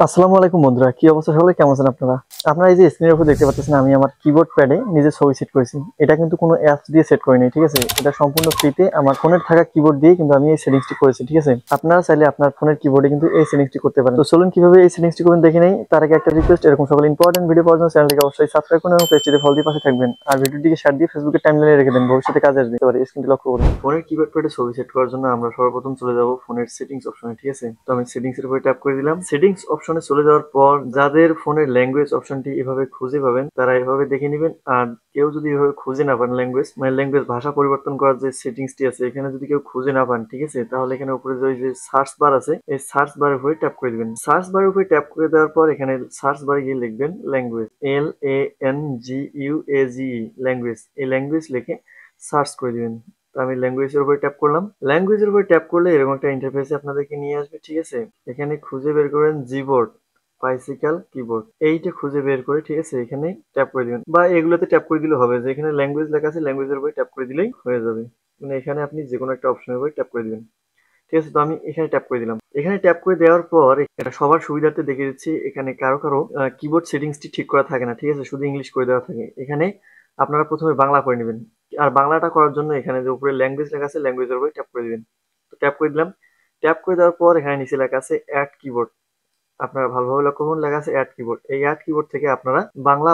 আসসালামু আলাইকুম বন্ধুরা, কি অবস্থা? সকলে কেমন আছেন আপনারা? আপনারা এই যে স্ক্রিনের উপর দেখতে পাচ্ছেন, আমি আমার কিবোর্ড প্যাডে নিজের ছবি সেট করেছি। এটা কিন্তু কোনো অ্যাপস দিয়ে সেট করিনি, ঠিক আছে? এটা সম্পূর্ণ ফ্রিতে আমার ফোনের থাকা কিবোর্ড দিয়ে কিন্তু আমি এই সেটিংসটি করেছি, ঠিক আছে? আপনারা চাইলে আপনার ফোনের কিবোর্ডে কিন্তু এই সেটিংসটি করতে পারেন। তো চলুন কিভাবে এই সেটিংসটি করবেন দেখে নেই। তার আগে একটা রিকোয়েস্ট, এরকম সকল ইম্পর্টেন্ট ভিডিও পাওয়ার জন্য চ্যানেলটিকে অবশ্যই সাবস্ক্রাইব করুন এবং পেজটিতে ফলো দিয়ে পাশে থাকবেন। আর ভিডিওটিকে শেয়ার দিয়ে ফেসবুকের টাইমলাইনে রেখে দেন, ভবিষ্যতে কাজে আসবে। এবারে স্ক্রিনটি লক্ষ্য করুন। ফোনের কিবোর্ড প্যাডে ছবি সেট করার জন্য আমরা সর্বপ্রথম চলে যাব ফোনের সেটিংস অপশনে, ঠিক আছে? তো আমি সেটিংস এর উপরে ট্যাপ করে দিলাম। সেটিংস অপশনে চলে যাওয়ার পর যাদের ফোনের ল্যাঙ্গুয়েজ অপশনটি এভাবে খুঁজে পাবেন তারা এভাবে দেখে নেবেন। আর কেউ যদি এভাবে খুঁজে না পান, ল্যাঙ্গুয়েজ ভাষা পরিবর্তন করার যে সেটিংসটি আছে এখানে যদি কেউ খুঁজে না পান, ঠিক আছে, তাহলে এখানে উপরে যে সার্চ বার আছে এই সার্চ বারের উপরে ট্যাপ করে দিবেন। সার্চ বারের উপরে ট্যাপ করে দেওয়ার পর এখানে সার্চ বারে গিয়ে লিখবেন ল্যাঙ্গুয়েজ, LANGUAGE, ল্যাঙ্গুয়েজ। এই ল্যাঙ্গুয়েজ লিখে সার্চ করে দিবেন। তো আমি ল্যাঙ্গুয়েজের উপরে ট্যাপ করলাম। ল্যাঙ্গুয়েজের উপরে ট্যাপ করলে এরকম একটা ইন্টারফেসে আপনাদেরকে নিয়ে আসবে, ঠিক আছে? এখানে খুঁজে বের করবেন জিবোর্ড, বাইসিকেল কিবোর্ড, এইটা খুঁজে বের করে, ঠিক আছে, এখানে ট্যাপ করে দিবেন। বা এগুলোতে ট্যাপ করে দিলে হবে, যে এখানে ল্যাঙ্গুয়েজ লেখা আছে ল্যাঙ্গুয়েজের উপরে ট্যাপ করে দিলেই হয়ে যাবে। মানে এখানে আপনি যে কোনো একটা অপশনের উপরে ট্যাপ করে দিবেন, ঠিক আছে? তো আমি এখানে ট্যাপ করে দিলাম। এখানে ট্যাপ করে দেওয়ার পর এটা সবার সুবিধার্থে দেখে দিচ্ছি, এখানে কারো কারো কিবোর্ড সেটিংসটি ঠিক করা থাকে না, ঠিক আছে, শুধু ইংলিশ করে দেওয়া থাকে। এখানে আপনারা প্রথমে বাংলা করে নেবেন। আর বাংলাটা করার জন্য এখানে যে উপরে ল্যাঙ্গুয়েজ লেখা আছে ল্যাঙ্গুয়েজের উপরে ট্যাপ করে দিবেন। তো ট্যাপ করে দিলাম। ট্যাপ করে দেওয়ার পর এখানে নিচে লেখা আছে অ্যাড কিবোর্ড। আপনারা ভালোভাবে লক্ষ্য করুন, লেখা আছে অ্যাড কিবোর্ড। এই অ্যাড কিবোর্ড থেকে আপনারা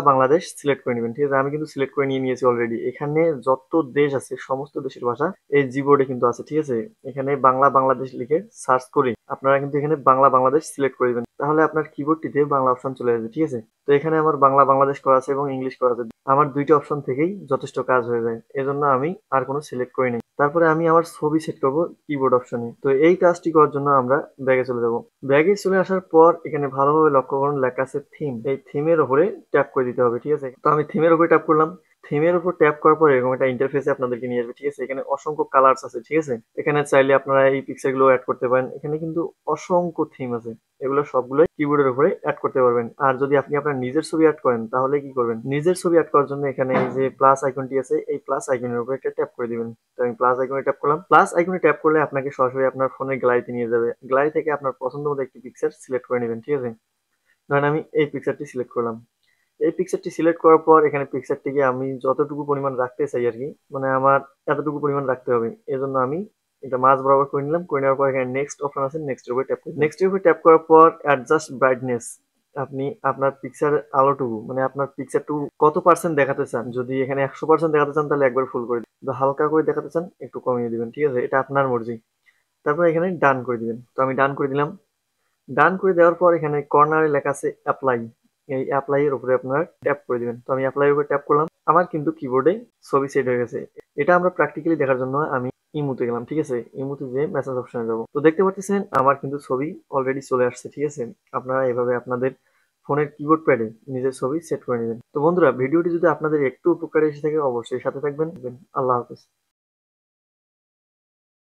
বাংলাদেশ সিলেক্ট করে নেবেন, ঠিক আছে? আমি কিন্তু সিলেক্ট করে নিয়েছি অলরেডি। এখানে যত দেশ আছে সমস্ত দেশের ভাষা এই জিবোর্ডে কিন্তু আছে, ঠিক আছে? এখানে বাংলাদেশ লিখে সার্চ করে আপনারা কিন্তু এখানে বাংলাদেশ সিলেক্ট করে দিবেন, তাহলে আপনার কিবোর্ডটিতে বাংলা অপশন চলে আসবে, ঠিক আছে? তো এখানে আমার বাংলাদেশ করা আছে এবং ইংলিশ করা আছে। আমার দুইটা অপশন থেকেই যথেষ্ট কাজ হয়ে যায়, এজন্য আমি আর কোনো সিলেক্ট করি নাই। তারপরে আমি আমার ছবি সেট করব কিবোর্ড অপশনে। তো এই কাজটি করার জন্য আমরা ব্যাগে চলে যাব। ব্যাগে চলে আসার পর এখানে ভালোভাবে লক্ষ্য করুন, লেখা আছে থিম। এই থিমের উপরে ট্যাপ করে দিতে হবে, ঠিক আছে? তো আমি থিমের উপরে ট্যাপ করলাম। থিমের উপর ট্যাপ করার পর এরকম একটা ইন্টারফেসে আপনাদেরকে নিয়ে আসবে, ঠিক আছে? এখানে অসংখ্য কালার্স আছে, ঠিক আছে? এখানে চাইলে আপনারা এই পিকচার গুলো অ্যাড করতে পারেন। এখানে কিন্তু অসংখ্য থিম আছে, এগুলো সবগুলোই কিবোর্ডের উপরে অ্যাড করতে পারবেন। আর যদি আপনি আপনার নিজের ছবি অ্যাড করেন তাহলে কি করবেন, নিজের ছবি অ্যাড করার জন্য এখানে এই যে প্লাস আইকনটি আছে এই প্লাস আইকনের উপরে একটা ট্যাপ করে দিবেন। তো আমি প্লাস আইকনে ট্যাপ করলাম। প্লাস আইকনে ট্যাপ করলে আপনাকে সরাসরি আপনার ফোনের গ্যালারিতে নিয়ে যাবে। গ্যালারি থেকে আপনার পছন্দ মতো একটি পিকচার সিলেক্ট করে নেবেন, ঠিক আছে? ধরেন আমি এই পিকচারটি সিলেক্ট করলাম। এই পিকচারটি সিলেক্ট করার পর এখানে পিকচারটিকে আমি যতটুকু পরিমাণ রাখতে চাই আর কি, মানে আমার এতটুকু পরিমাণ রাখতে হবে, এজন্য আমি এটা মাঝ বরাবর করে নিলাম। করে নেওয়ার পর এখানে নেক্সট অপশন আছে, নেক্সট এর উপরে ট্যাপ করুন। নেক্সট এর উপরে ট্যাপ করার পর অ্যাডজাস্ট ব্রাইটনেস, আপনি আপনার পিকচার আলোটুকু, মানে আপনার পিকচারটুকু কত পার্সেন্ট দেখাতে চান, যদি এখানে 100% দেখাতে চান তাহলে একবার ফুল করে দিবেন, যদি হালকা করে দেখাতে চান একটু কমিয়ে দিবেন, ঠিক আছে? এটা আপনার মর্জি। তারপর এখানে ডান করে দিবেন। তো আমি ডান করে দিলাম। ডান করে দেওয়ার পর এখানে কর্নারে লেখা আছে অ্যাপ্লাই। এই অ্যাপ্লাই এর উপরে আপনারা ট্যাপ করে দিবেন। তো আমি অ্যাপ্লাই এর উপরে ট্যাপ করলাম। আমার কিন্তু কিবোর্ডে ছবি সেট হয়ে গেছে। এটা আমরা প্র্যাকটিক্যালি দেখার জন্য আমি ইমোতে গেলাম, ঠিক আছে? ইমোতে যেয়ে মেসেজ অপশনে যাব। তো দেখতে পাচ্ছেন আমার কিন্তু ছবি অলরেডি চলে আসছে, ঠিক আছে? আপনারা এভাবে আপনাদের ফোনের কিবোর্ড প্যাডে নিজের ছবি সেট করে নেবেন। তো বন্ধুরা, ভিডিওটি যদি আপনাদের একটু উপকারে এসে থাকে অবশ্যই সাথে থাকবেন। আল্লাহ হাফেজ।